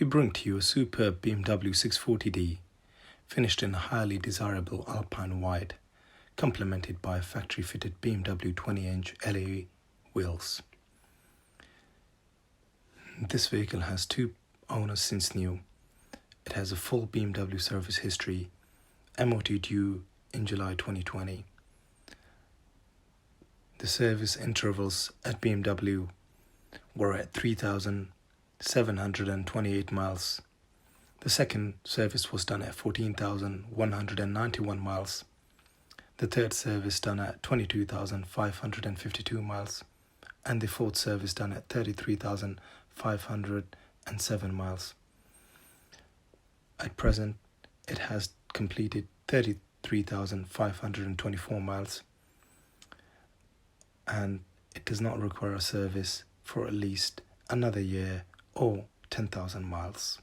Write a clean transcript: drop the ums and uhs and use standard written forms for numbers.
bring to you a superb BMW 640D, finished in a highly desirable Alpine White, complemented by factory-fitted BMW 20-inch alloy wheels. This vehicle has two owners since new. It has a full BMW Service History, MOT Due in July 2020. The service intervals at BMW were at 3,728 miles. The second service was done at 14,191 miles. The third service done at 22,552 miles. And the fourth service done at 33,507 miles. At present, it has completed 33,524 miles. And it does not require a service for at least another year or 10,000 miles.